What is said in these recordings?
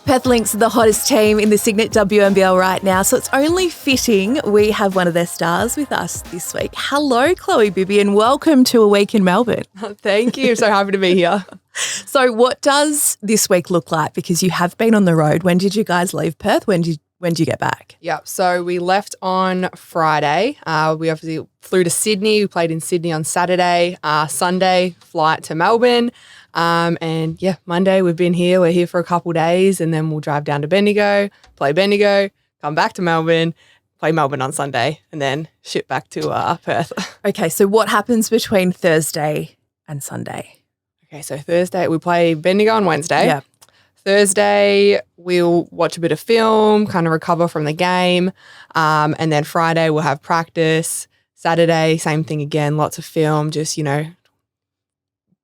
Perth Lynx are the hottest team in the Signet WNBL right now, so it's only fitting we have one of their stars with us this week. Hello, Chloe Bibby, and welcome to A Week in Melbourne. Thank you. So happy to be here. So what does this week look like? Because you have been on the road. When did you guys leave Perth? When did you get back? Yeah, so we left on Friday. We obviously flew to Sydney. We played in Sydney on Saturday. Sunday, flight to Melbourne. And yeah, Monday we've been here. We're here for a couple days and then we'll drive down to Bendigo, play Bendigo, come back to Melbourne, play Melbourne on Sunday and then ship back to Perth. Okay, so what happens between Thursday and Sunday? Okay, so Thursday we play Bendigo on Wednesday. Yeah. Thursday we'll watch a bit of film, kind of recover from the game. And then Friday we'll have practice. Saturday, same thing again, lots of film, just,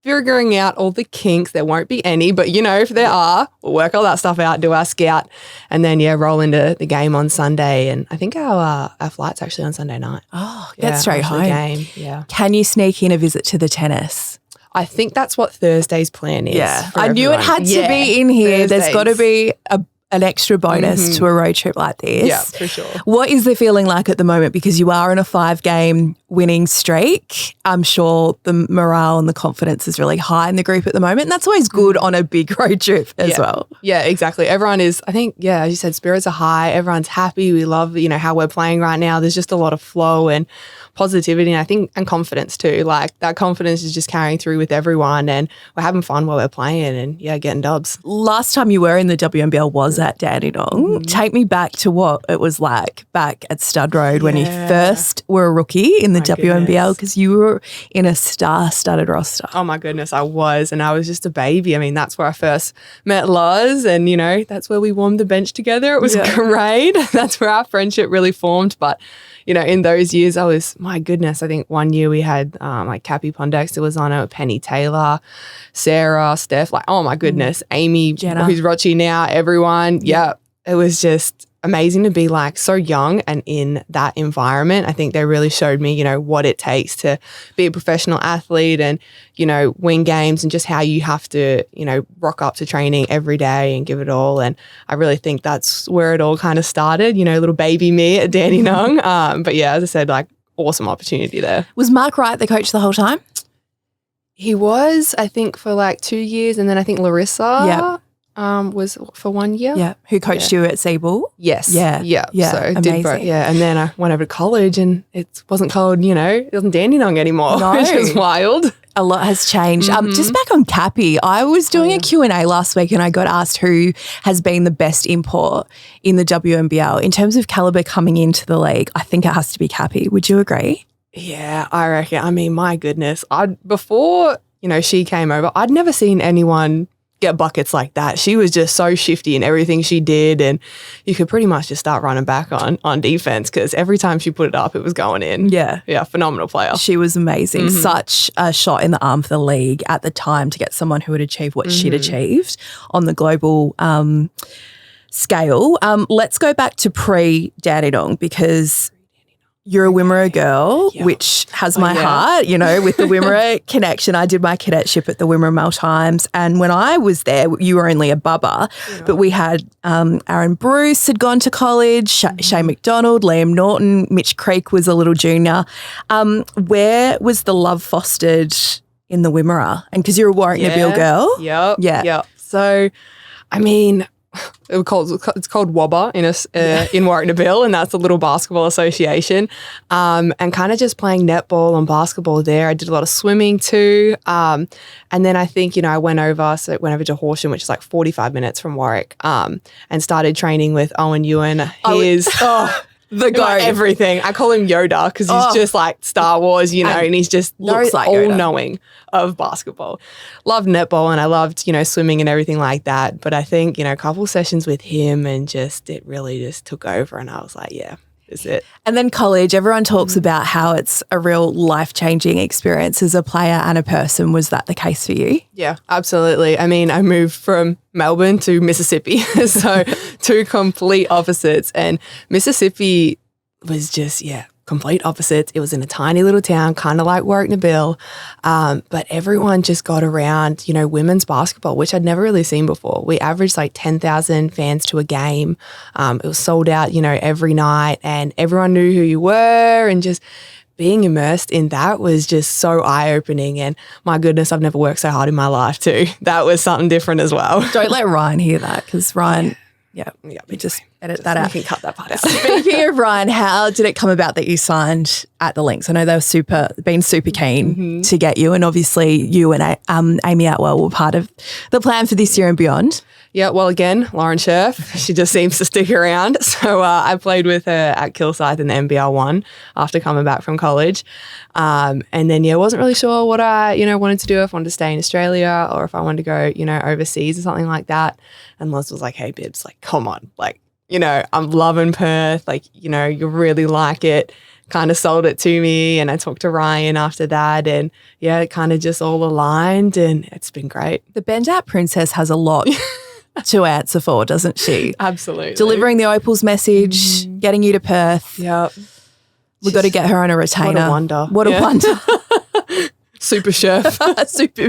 figuring out all the kinks. There won't be any, but if there are, we'll work all that stuff out, do our scout, and then roll into the game on Sunday. And I think our flight's actually on Sunday night. Oh, that's straight home. The game. Yeah. Can you sneak in a visit to the tennis? I think that's what Thursday's plan is. Yeah, I knew it had to be in here. Thursdays. There's got to be an extra bonus to a road trip like this. Yeah, for sure. What is the feeling like at the moment? Because you are in a 5-game winning streak. I'm sure the morale and the confidence is really high in the group at the moment. And that's always good on a big road trip as well. Yeah, exactly. Everyone is, I think, as you said, spirits are high. Everyone's happy. We love, how we're playing right now. There's just a lot of flow and positivity, and I think, and confidence too. Like that confidence is just carrying through with everyone, and we're having fun while we're playing and getting dubs. Last time you were in the WNBL was at Dandenong. Take me back to what it was like back at Stud Road when you first were a rookie in the WNBL, because you were in a star-studded roster. Oh my goodness, I was, and I was just a baby. I mean, that's where I first met Loz, and that's where we warmed the bench together. It was great. That's where our friendship really formed. But in those years, my goodness, I think one year we had like Cappy Pondexter was on it, Penny Taylor, Sarah, Steph, oh my goodness, Amy, Jenna, who's Rochi now, everyone. Yeah, it was just amazing to be so young and in that environment. I think they really showed me, what it takes to be a professional athlete and, win games, and just how you have to, rock up to training every day and give it all. And I really think that's where it all kind of started, little baby me at Dandenong. But yeah, as I said, awesome opportunity there. Was Mark Wright the coach the whole time? He was, I think, for 2 years. And then I think Larissa was for 1 year. Yeah. Who coached you at Seabull? Yes. Yeah. So amazing. did both. Yeah. And then I went over to college and it wasn't called, it wasn't Dandenong anymore, which was wild. A lot has changed. Just back on Cappy, I was doing a Q&A last week and I got asked who has been the best import in the WNBL. In terms of calibre coming into the league, I think it has to be Cappy. Would you agree? Yeah, I reckon. I mean, my goodness. Before, she came over, I'd never seen anyone get buckets like that. She was just so shifty in everything she did, and you could pretty much just start running back on defense because every time she put it up, it was going in. Yeah, phenomenal player. She was amazing. Such a shot in the arm for the league at the time to get someone who had achieved what she'd achieved on the global scale. Let's go back to pre-Dandenong because you're a Wimmera girl, which has my heart, with the Wimmera connection. I did my cadetship at the Wimmera Mel Times, and when I was there, you were only a bubba, but we had Aaron Bruce had gone to college, Shane McDonald, Liam Norton, Mitch Creek was a little junior. Where was the love fostered in the Wimmera? And because you're a Warwick-Nabil girl. Yep. So, I mean, it's called WABA in Warwick-Nabil, and that's a little basketball association. And kind of just playing netball and basketball there. I did a lot of swimming too. And then I think, I went over to Horsham, which is 45 minutes from Warwick, and started training with Owen Ewan. The guy, everything. I call him Yoda because he's just like Star Wars, and he's just looks like all-knowing of basketball. Loved netball and I loved, swimming and everything like that. But I think, a couple sessions with him and it really just took over, and I was like, yeah, is it. And then college, everyone talks about how it's a real life-changing experience as a player and a person. Was that the case for you? Yeah, absolutely. I mean, I moved from Melbourne to Mississippi, so two complete opposites. And Mississippi was just, complete opposites. It was in a tiny little town, kind of like Warwick Nabil, but everyone just got around, you know, women's basketball, which I'd never really seen before. We averaged like 10,000 fans to a game. It was sold out, you know, every night, and everyone knew who you were, and just being immersed in that was just so eye-opening. And my goodness, I've never worked so hard in my life too. That was something different as well. Don't let Ryan hear that, because Ryan, we just edit that out. You can cut that part out. Speaking of Ryan, how did it come about that you signed at the Lynx? I know they were been super keen to get you, and obviously you and Amy Atwell were part of the plan for this year and beyond. Yeah, well, again, Lauren Scherf, she just seems to stick around. So I played with her at Kilsyth in the NBL 1 after coming back from college. And then, wasn't really sure what I, wanted to do, if I wanted to stay in Australia or if I wanted to go, overseas or something like that. And Loz was like, hey, Bibs, like, come on. Like, I'm loving Perth. Like, you really like it. Kind of sold it to me, and I talked to Ryan after that, and it kind of just all aligned, and it's been great. The Bendat Princess has a lot to answer for, doesn't she? Absolutely. Delivering the Opals message, getting you to Perth. Yep. We've got to get her on a retainer. What a wonder. What a wonder. Super chef.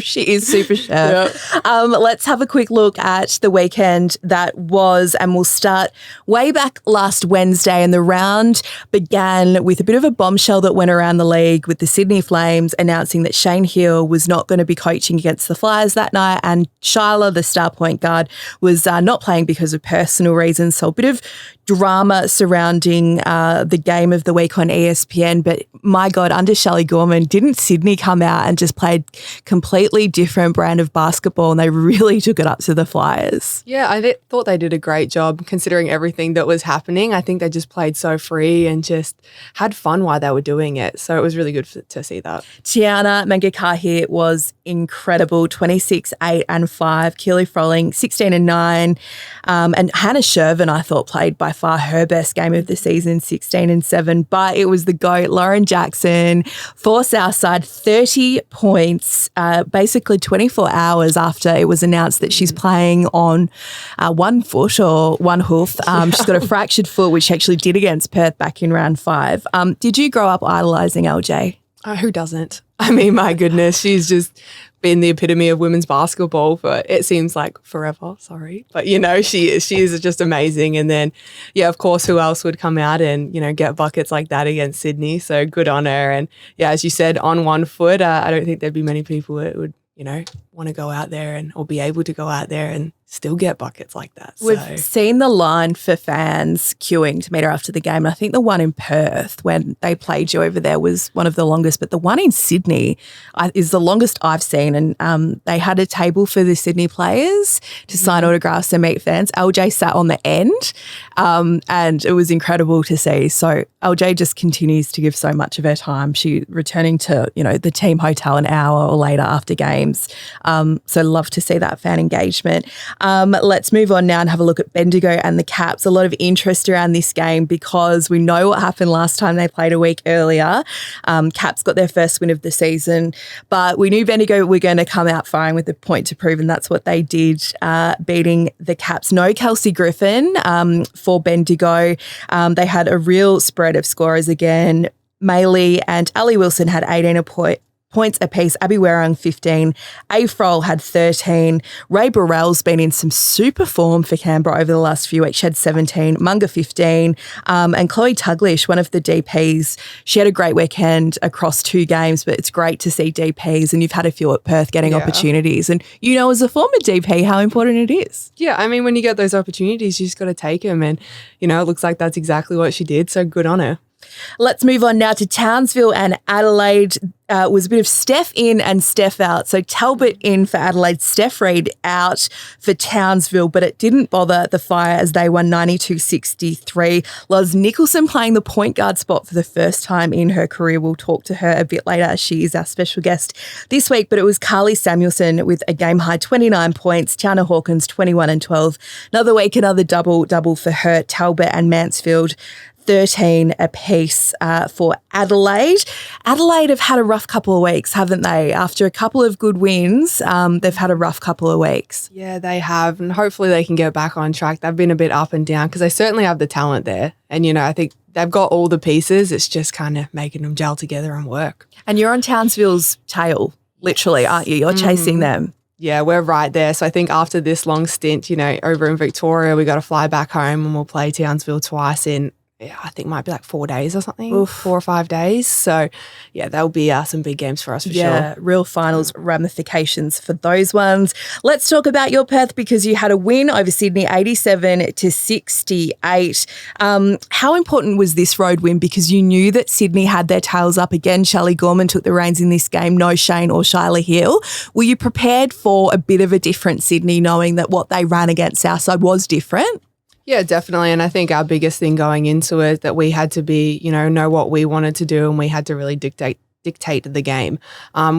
She is super chef. Yep. Let's have a quick look at the weekend that was, and we'll start way back last Wednesday. And the round began with a bit of a bombshell that went around the league, with the Sydney Flames announcing that Shane Hill was not going to be coaching against the Flyers that night, and Shyla, the star point guard, was not playing because of personal reasons. So a bit of drama surrounding the game of the week on ESPN. But my God, under Shelley Gorman, didn't Sydney come out and just played completely different brand of basketball, and they really took it up to the Flyers? Yeah, I thought they did a great job considering everything that was happening. I think they just played so free and just had fun while they were doing it. So it was really good to see that. Tiana Mangakahi was incredible, 26, 8 and 5. Keely Froling, 16 and 9. And Hannah Shervin, I thought, played by far her best game of the season, 16 and 7. But it was the GOAT, Lauren Jackson, for Southside, 30 points, basically 24 hours after it was announced that she's playing on one foot or one hoof. She's got a fractured foot, which she actually did against Perth back in round 5. Did you grow up idolising LJ? Who doesn't? I mean, my goodness, she's just been the epitome of women's basketball for, it seems like, forever. Sorry. But, she is just amazing. And then, of course, who else would come out and, get buckets like that against Sydney? So good on her. And, as you said, on one foot, I don't think there'd be many people that would, want to go out there or be able to go out there and still get buckets like that. So. We've seen the line for fans queuing to meet her after the game. And I think the one in Perth when they played you over there was one of the longest, but the one in Sydney is the longest I've seen. And they had a table for the Sydney players to sign autographs and meet fans. LJ sat on the end, and it was incredible to see. So LJ just continues to give so much of her time. She returning to, the team hotel an hour or later after games. So love to see that fan engagement. Let's move on now and have a look at Bendigo and the Caps. A lot of interest around this game because we know what happened last time they played a week earlier. Caps got their first win of the season, but we knew Bendigo were going to come out firing with a point to prove, and that's what they did, beating the Caps. No Kelsey Griffin for Bendigo. They had a real spread of scorers again. Maylee and Ali Wilson had 18 points apiece. Abby Werung, 15. A. Froll had 13. Ray Burrell's been in some super form for Canberra over the last few weeks. She had 17. Munga, 15. And Chloe Tuglish, one of the DPs, she had a great weekend across 2 games, but it's great to see DPs, and you've had a few at Perth getting opportunities. And as a former DP, how important it is. Yeah, I mean, when you get those opportunities, you just got to take them. And, it looks like that's exactly what she did. So good on her. Let's move on now to Townsville and Adelaide. Was a bit of Steph in and Steph out. So Talbot in for Adelaide, Steph Reid out for Townsville, but it didn't bother the Fire as they won 92-63. Lauren Nicholson playing the point guard spot for the first time in her career. We'll talk to her a bit later. She is our special guest this week, but it was Carly Samuelson with a game-high 29 points. Tiana Hawkins, 21 and 12. Another week, another double for her. Talbot and Mansfield, 13 apiece for Adelaide. Adelaide have had a rough couple of weeks, haven't they? After a couple of good wins, they've had a rough couple of weeks. Yeah, they have. And hopefully they can get back on track. They've been a bit up and down because they certainly have the talent there. And, I think they've got all the pieces. It's just kind of making them gel together and work. And you're on Townsville's tail, literally, aren't you? You're chasing them. Yeah, we're right there. So I think after this long stint, over in Victoria, we got to fly back home and we'll play Townsville twice in, I think might be like 4 days or something, Oof. 4 or 5 days. So yeah, there'll be some big games for us for sure. Yeah, real finals ramifications for those ones. Let's talk about your Perth because you had a win over Sydney 87-68. How important was this road win? Because you knew that Sydney had their tails up again. Shelley Gorman took the reins in this game, no Shane or Shyla Hill. Were you prepared for a bit of a different Sydney knowing that what they ran against Southside was different? Yeah, definitely. And I think our biggest thing going into it that we had to be, know what we wanted to do and we had to really dictate the game.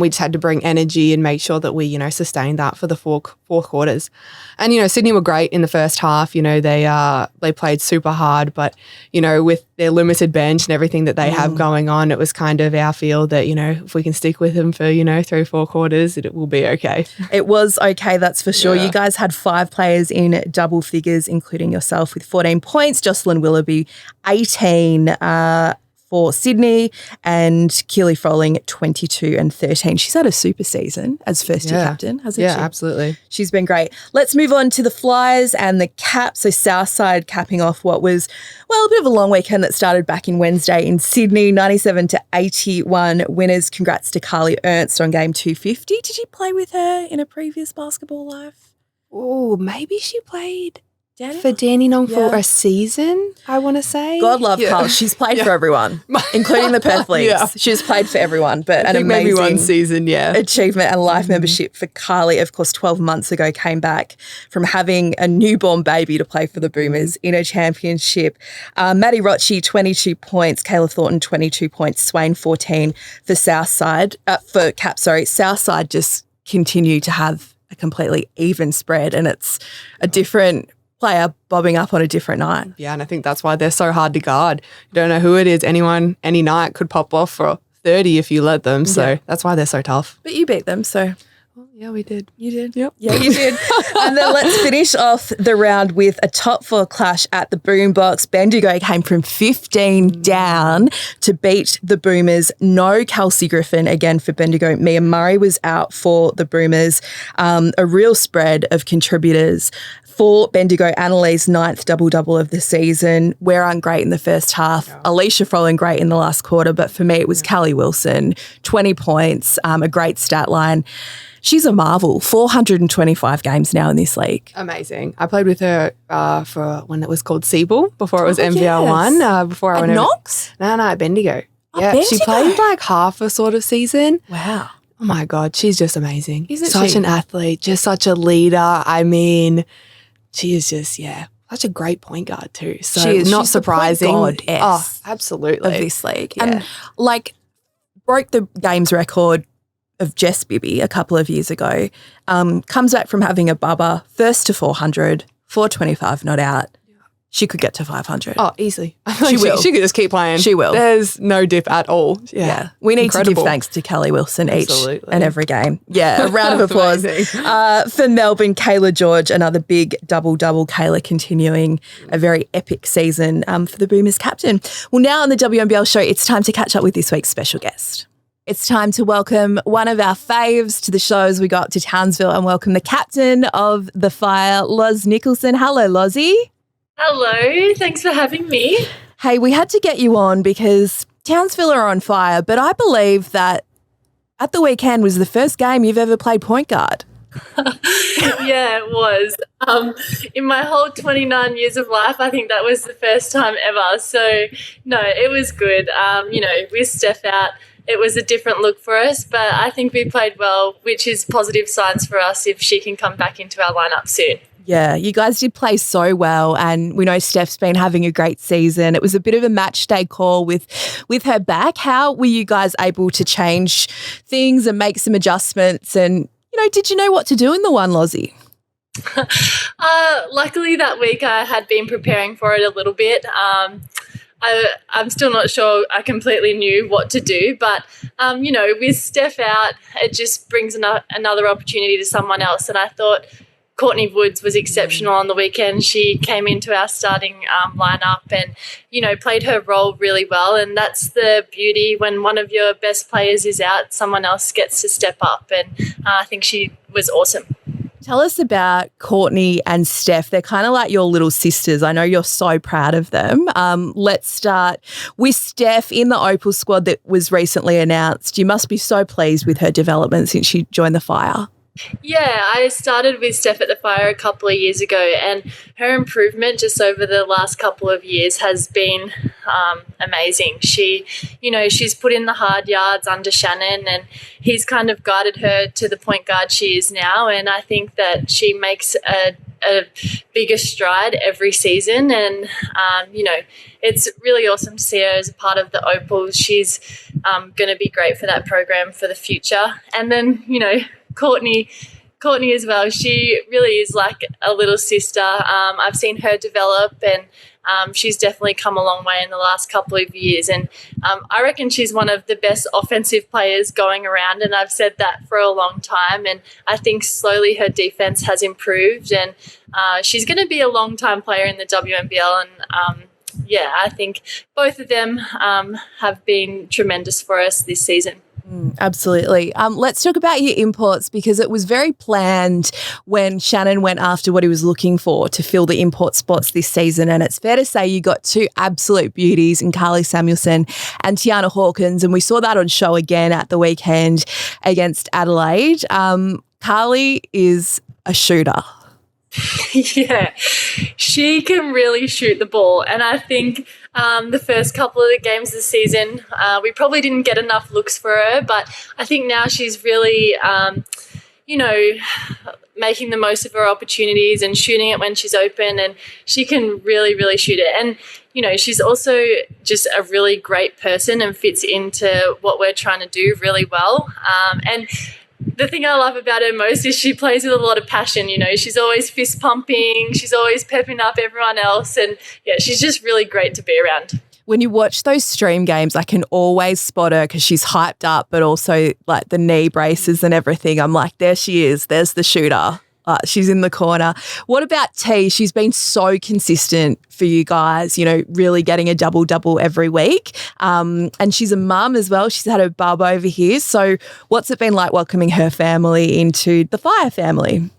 We just had to bring energy and make sure that we, sustained that for the fourth quarters. And, Sydney were great in the first half. They played super hard, but, with their limited bench and everything that they have going on, it was kind of our feel that, if we can stick with them for, 3-4 quarters, it will be okay. It was okay, that's for sure. Yeah. You guys had 5 players in double figures, including yourself with 14 points, Jocelyn Willoughby 18 for Sydney, and Keely Froling 22 and 13. She's had a super season as first-year captain, hasn't she? Yeah, absolutely. She's been great. Let's move on to the Flyers and the Caps. So Southside capping off what was, a bit of a long weekend that started back in Wednesday in Sydney, 97-81 winners. Congrats to Carly Ernst on game 250. Did you play with her in a previous basketball life? Oh, maybe she played for Dandenong for a season, I want to say. God love Carl. She's played for everyone, including the Perth Lynx. Yeah. She's played for everyone, but an amazing maybe one season, achievement and life membership for Carly. Of course, 12 months ago came back from having a newborn baby to play for the Boomers in a championship. Maddie Rocci, 22 points. Kayla Thornton, 22 points. Swain, 14 for Southside. For Cap, sorry. Southside just continue to have a completely even spread, and it's a different player bobbing up on a different night. Yeah, and I think that's why they're so hard to guard. You don't know who it is. Anyone, any night could pop off for 30 if you let them. So that's why they're so tough. But you beat them, so. Well, yeah, we did. You did? Yep. Yeah, you did. And then let's finish off the round with a top 4 clash at the Boombox. Bendigo came from 15 down to beat the Boomers. No Kelsey Griffin again for Bendigo. Mia Murray was out for the Boomers. A real spread of contributors. For Bendigo, Annalise, 9th double-double of the season. We're great in the first half. Yeah. Alicia Froling great in the last quarter. But for me, it was Callie Wilson, 20 points, a great stat line. She's a marvel. 425 games now in this league. Amazing. I played with her for when it was called Siebel, before it was MVL 1. Before I went Knox? No, at Bendigo. Bendigo. She played like half a sort of season. Wow. Oh my God, she's just amazing. Isn't such she? An athlete, just such a leader. I mean, she is just, such a great point guard too. So she's not surprising. The point guard oh, absolutely. Of this league. Yeah. And broke the games record of Jess Bibby a couple of years ago. Comes back from having a bubba, first to 400, 425 not out. She could get to 500. Oh, easily. She will. She could just keep playing. She will. There's no dip at all. Yeah. We need to give thanks to Kelly Wilson each and every game. Yeah, a round of applause. For Melbourne, Kayla George, another big double-double. Kayla continuing a very epic season for the Boomers captain. Well, now on the WNBL show, it's time to catch up with this week's special guest. It's time to welcome one of our faves to the show as we go up to Townsville and welcome the captain of the Fire, Lauren Nicholson. Hello, Lozzie. Hello, thanks for having me. Hey, we had to get you on because Townsville are on fire, but I believe that at the weekend was the first game you've ever played point guard. Yeah, it was. In my whole 29 years of life, I think that was the first time ever. So, no, it was good. With Steph out, it was a different look for us, but I think we played well, which is positive signs for us if she can come back into our lineup soon. Yeah, you guys did play so well, and we know Steph's been having a great season. It was a bit of a match day call with her back. How were you guys able to change things and make some adjustments? And, did you know what to do in the one, Lozzie? Luckily that week I had been preparing for it a little bit. I'm still not sure I completely knew what to do. But, with Steph out, it just brings another opportunity to someone else. And I thought Courtney Woods was exceptional on the weekend. She came into our starting lineup and, played her role really well. And that's the beauty when one of your best players is out, someone else gets to step up. And I think she was awesome. Tell us about Courtney and Steph. They're kind of like your little sisters. I know you're so proud of them. Let's start with Steph in the Opal squad that was recently announced. You must be so pleased with her development since she joined the Fire. Yeah, I started with Steph at the Fire a couple of years ago, and her improvement just over the last couple of years has been amazing. She's put in the hard yards under Shannon, and he's kind of guided her to the point guard she is now, and I think that she makes a bigger stride every season, and it's really awesome to see her as a part of the Opals. She's going to be great for that program for the future. And then Courtney as well, she really is like a little sister. I've seen her develop, and she's definitely come a long way in the last couple of years, and I reckon she's one of the best offensive players going around, and I've said that for a long time, and I think slowly her defense has improved, and she's going to be a long-time player in the WNBL, and I think both of them have been tremendous for us this season. Absolutely. Let's talk about your imports, because it was very planned when Shannon went after what he was looking for to fill the import spots this season. And it's fair to say you got two absolute beauties in Carly Samuelson and Tiana Hawkins. And we saw that on show again at the weekend against Adelaide. Carly is a shooter. Yeah, she can really shoot the ball. And I think the first couple of the games of the season, we probably didn't get enough looks for her. But I think now she's really, making the most of her opportunities and shooting it when she's open. And she can really, really shoot it. And, she's also just a really great person and fits into what we're trying to do really well. And the thing I love about her most is she plays with a lot of passion. She's always fist pumping. She's always pepping up everyone else. And yeah, she's just really great to be around. When you watch those stream games, I can always spot her because she's hyped up, but also like the knee braces and everything. I'm like, there she is. There's the shooter. She's in the corner. What about T? She's been so consistent for you guys, really getting a double-double every week. And she's a mum as well. She's had her bub over here. So what's it been like welcoming her family into the Fire family?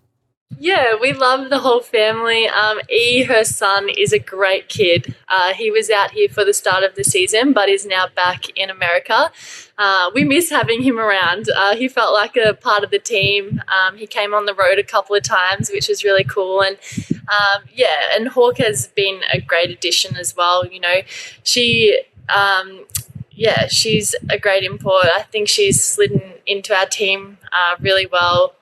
Yeah, we love the whole family. Her son, is a great kid. He was out here for the start of the season, but is now back in America. We miss having him around. He felt like a part of the team. He came on the road a couple of times, which was really cool. And and Hawk has been a great addition as well. She's a great import. I think she's slid into our team really well,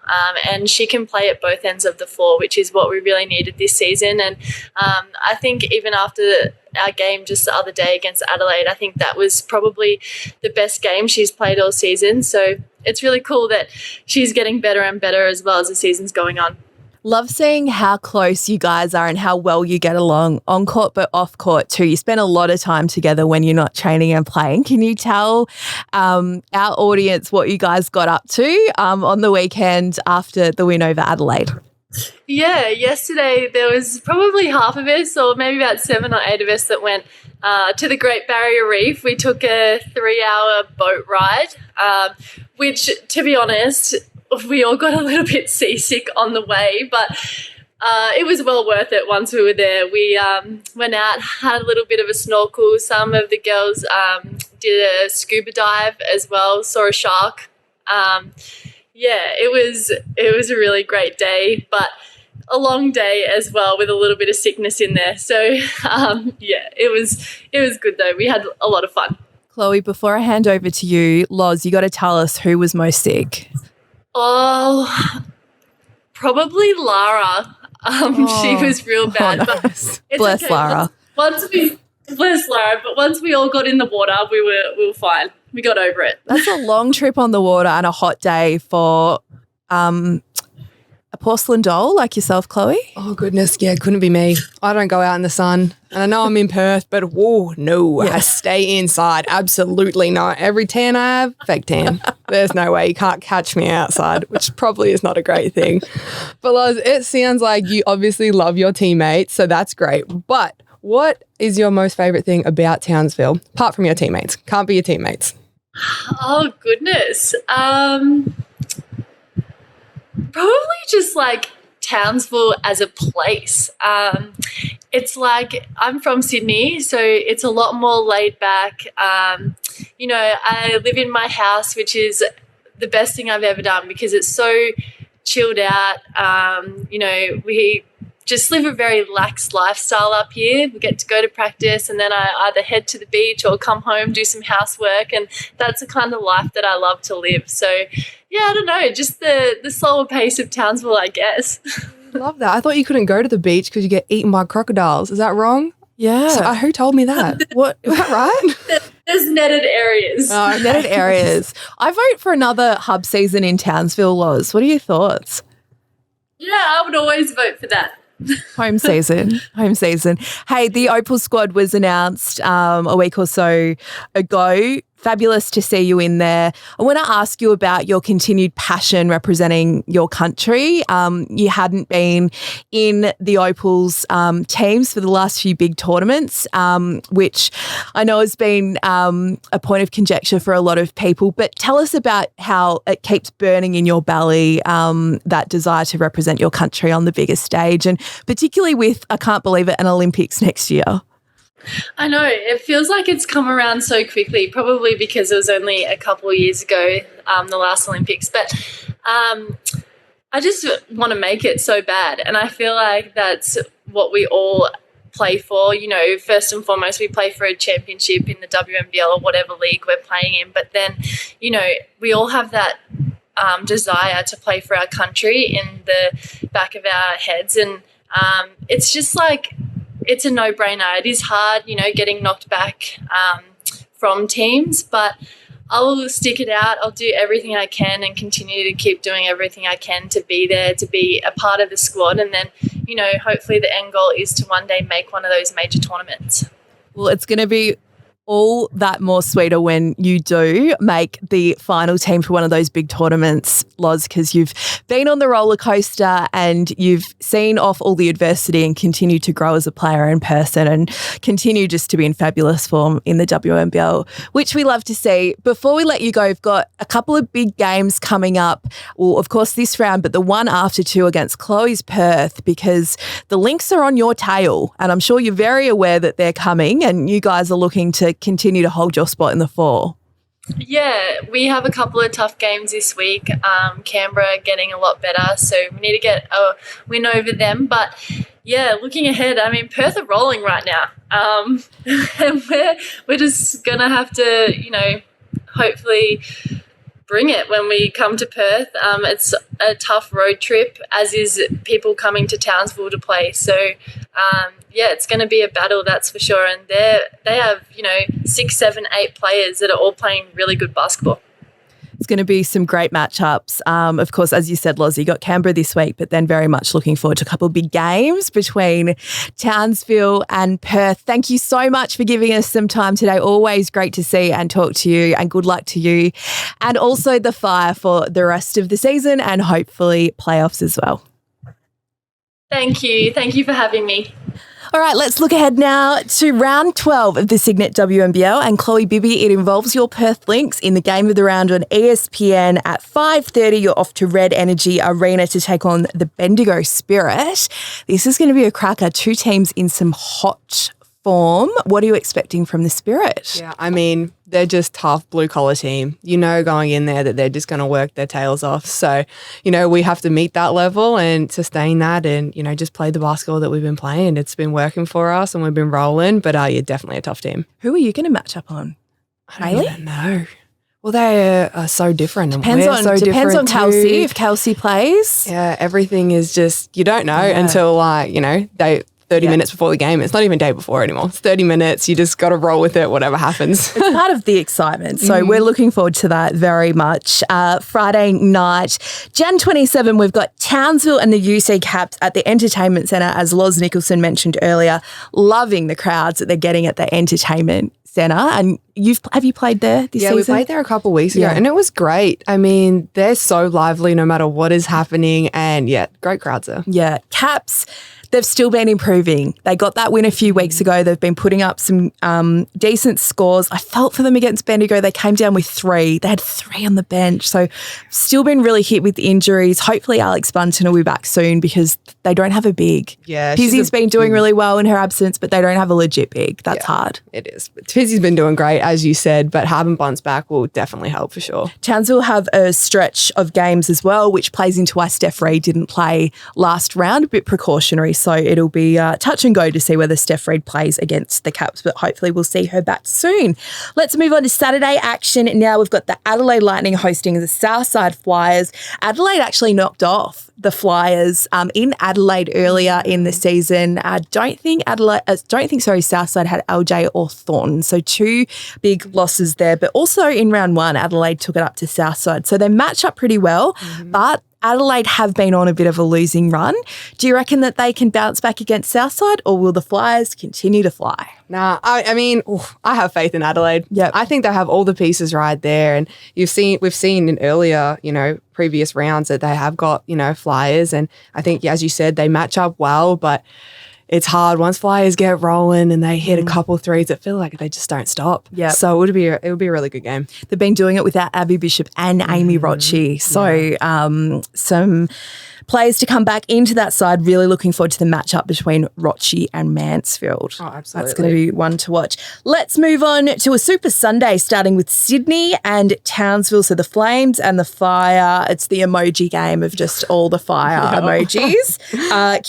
and she can play at both ends of the floor, which is what we really needed this season. And I think even after our game just the other day against Adelaide, I think that was probably the best game she's played all season. So it's really cool that she's getting better and better as well as the season's going on. Love seeing how close you guys are and how well you get along on court, but off court too. You spend a lot of time together when you're not training and playing. Can you tell our audience what you guys got up to on the weekend after the win over Adelaide? Yeah, yesterday there was probably half of us, or maybe about 7 or 8 of us, that went to the Great Barrier Reef. We took a 3-hour boat ride, which, to be honest, we all got a little bit seasick on the way, but it was well worth it once we were there. We went out, had a little bit of a snorkel. Some of the girls did a scuba dive as well, saw a shark. It was a really great day, but a long day as well with a little bit of sickness in there. So, it was good though. We had a lot of fun. Chloe, before I hand over to you, Loz, you got to tell us who was most sick. Oh, probably Lara. She was real bad. No. But Bless okay. Lara. Bless Lara. But once we all got in the water, we were fine. We got over it. That's a long trip on the water and a hot day for a porcelain doll like yourself, Chloe? Oh, goodness. Yeah, couldn't be me. I don't go out in the sun. And I know I'm in Perth, but whoa, no, I stay inside. Absolutely not. Every tan I have, fake tan. There's no way. You can't catch me outside, which probably is not a great thing. But Loz, it sounds like you obviously love your teammates, so that's great. But what is your most favourite thing about Townsville, apart from your teammates? Can't be your teammates. Oh, goodness. Probably just like Townsville as a place. It's like I'm from Sydney, so it's a lot more laid back. I live in my house, which is the best thing I've ever done because it's so chilled out. We just live a very lax lifestyle up here. We get to go to practice and then I either head to the beach or come home, do some housework, and that's the kind of life that I love to live. So, yeah, I don't know, just the slower pace of Townsville, I guess. Love that. I thought you couldn't go to the beach because you get eaten by crocodiles. Is that wrong? Yeah. So, who told me that? What is that right? There's netted areas. Oh, netted areas. I vote for another hub season in Townsville, Loz. What are your thoughts? Yeah, I would always vote for that. Home season. Hey, the Opal squad was announced a week or so ago. Fabulous to see you in there. I want to ask you about your continued passion representing your country. You hadn't been in the Opals teams for the last few big tournaments, which I know has been a point of conjecture for a lot of people. But tell us about how it keeps burning in your belly, that desire to represent your country on the biggest stage, and particularly with, I can't believe it, an Olympics next year. I know. It feels like it's come around so quickly, probably because it was only a couple of years ago, the last Olympics. But I just want to make it so bad. And I feel like that's what we all play for. First and foremost, we play for a championship in the WNBL or whatever league we're playing in. But then, we all have that desire to play for our country in the back of our heads. And it's just like, it's a no-brainer. It is hard, getting knocked back from teams, but I'll stick it out. I'll do everything I can and continue to keep doing everything I can to be there, to be a part of the squad. And then, hopefully the end goal is to one day make one of those major tournaments. Well, it's going to be all that more sweeter when you do make the final team for one of those big tournaments, Loz, because you've been on the roller coaster and you've seen off all the adversity and continue to grow as a player in person and continue just to be in fabulous form in the WNBL, which we love to see. Before we let you go, we've got a couple of big games coming up. Well, of course, this round, but the one after too against Chloe's Perth, because the Lynx are on your tail and I'm sure you're very aware that they're coming and you guys are looking to continue to hold your spot in the 4. Yeah, we have a couple of tough games this week. Canberra getting a lot better, so we need to get a win over them. But yeah, looking ahead, Perth are rolling right now, and we're just gonna have to, hopefully bring it when we come to Perth. It's a tough road trip, as is people coming to Townsville to play. So, it's going to be a battle, that's for sure. And they have, 6, 7, 8 players that are all playing really good basketball. It's going to be some great matchups. Of course, as you said, Loz, you got Canberra this week, but then very much looking forward to a couple of big games between Townsville and Perth. Thank you so much for giving us some time today. Always great to see and talk to you, and good luck to you and also the Fire for the rest of the season and hopefully playoffs as well. Thank you. Thank you for having me. All right, let's look ahead now to round 12 of the Signet WNBL. And Chloe Bibby, it involves your Perth Lynx in the game of the round on ESPN at 5:30. You're off to Red Energy Arena to take on the Bendigo Spirit. This is going to be a cracker. 2 teams in some hot form. What are you expecting from the Spirit? Yeah, they're just tough blue-collar team. Going in there that they're just going to work their tails off. So, we have to meet that level and sustain that and, just play the basketball that we've been playing. It's been working for us and we've been rolling, but you're definitely a tough team. Who are you going to match up on? I don't even know. Well, they are so different. Depends on Kelsey, if Kelsey plays. Yeah, everything is just, you don't know until, 30 minutes before the game. It's not even day before anymore. It's 30 minutes. You just got to roll with it, whatever happens. It's part of the excitement. So we're looking forward to that very much. Friday night, Jan 27, we've got Townsville and the UC Caps at the Entertainment Centre, as Lauren Nicholson mentioned earlier. Loving the crowds that they're getting at the Entertainment Centre. And have you played there this season? Yeah, we played there a couple of weeks ago and it was great. I mean, they're so lively no matter what is happening, and great crowds there. Yeah, Caps, they've still been improving. They got that win a few weeks ago. They've been putting up some decent scores. I felt for them against Bendigo. They came down with 3. They had 3 on the bench. So still been really hit with injuries. Hopefully Alex Bunton will be back soon because they don't have a big. Yeah. Pizzy's been doing really well in her absence, but they don't have a legit big. That's hard. It is. Pizzy's been doing great, as you said, but having Bunce back will definitely help for sure. Townsville have a stretch of games as well, which plays into why Steph Reid didn't play last round, a bit precautionary. So it'll be touch and go to see whether Steph Reid plays against the Caps, but hopefully we'll see her back soon. Let's move on to Saturday action. Now we've got the Adelaide Lightning hosting the Southside Flyers. Adelaide actually knocked off the Flyers in Adelaide earlier in the season. I don't think Southside had LJ or Thornton. So 2 big losses there, but also in round 1, Adelaide took it up to Southside. So they match up pretty well, but Adelaide have been on a bit of a losing run. Do you reckon that they can bounce back against Southside, or will the Flyers continue to fly? Nah, I mean, I have faith in Adelaide. Yep. I think they have all the pieces right there. And we've seen in earlier, previous rounds that they have got, Flyers. And I think, as you said, they match up well, but it's hard once Flyers get rolling and they hit a couple threes. It feels like they just don't stop. Yeah. So it would be a really good game. They've been doing it without Abby Bishop and Amy Rochi. So some players to come back into that side. Really looking forward to the matchup between Rochi and Mansfield. Oh, absolutely. That's going to be one to watch. Let's move on to a Super Sunday, starting with Sydney and Townsville. So the Flames and the Fire. It's the emoji game of just all the fire emojis.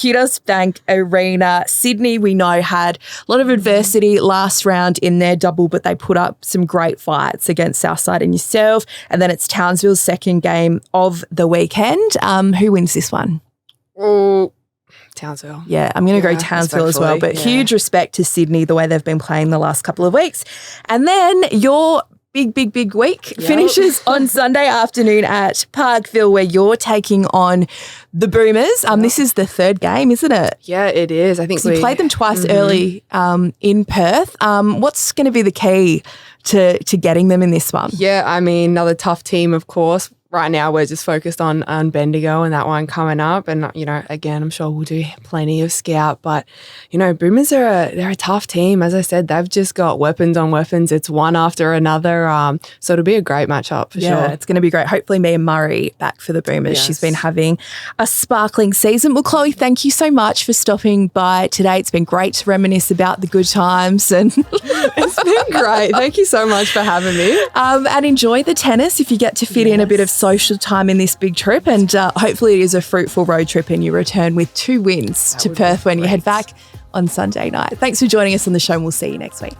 Kudos Bank Arena. Sydney, we know, had a lot of adversity last round in their double, but they put up some great fights against Southside and yourself. And then it's Townsville's second game of the weekend. Who wins this one? Oh, Townsville. Yeah, I'm going to go Townsville as well, but huge respect to Sydney, the way they've been playing the last couple of weeks. And then your big week finishes on Sunday afternoon at Parkville, where you're taking on the Boomers. This is the 3rd game, isn't it? Yeah, it is. I think we played them twice early in Perth. What's going to be the key to getting them in this one? Yeah, I mean, another tough team, of course. Right now, we're just focused on Bendigo and that one coming up. And, again, I'm sure we'll do plenty of scout. But, Boomers they're a tough team. As I said, they've just got weapons on weapons. It's one after another. So it'll be a great matchup for sure. Yeah, it's going to be great. Hopefully Mia Murray back for the Boomers. Yes. She's been having a sparkling season. Well, Chloe, thank you so much for stopping by today. It's been great to reminisce about the good times. And it's been great. Thank you so much for having me. And enjoy the tennis if you get to fit in a bit of social time in this big trip, and hopefully it is a fruitful road trip and you return with 2 wins to Perth when you head back on Sunday night. Thanks for joining us on the show, and we'll see you next week.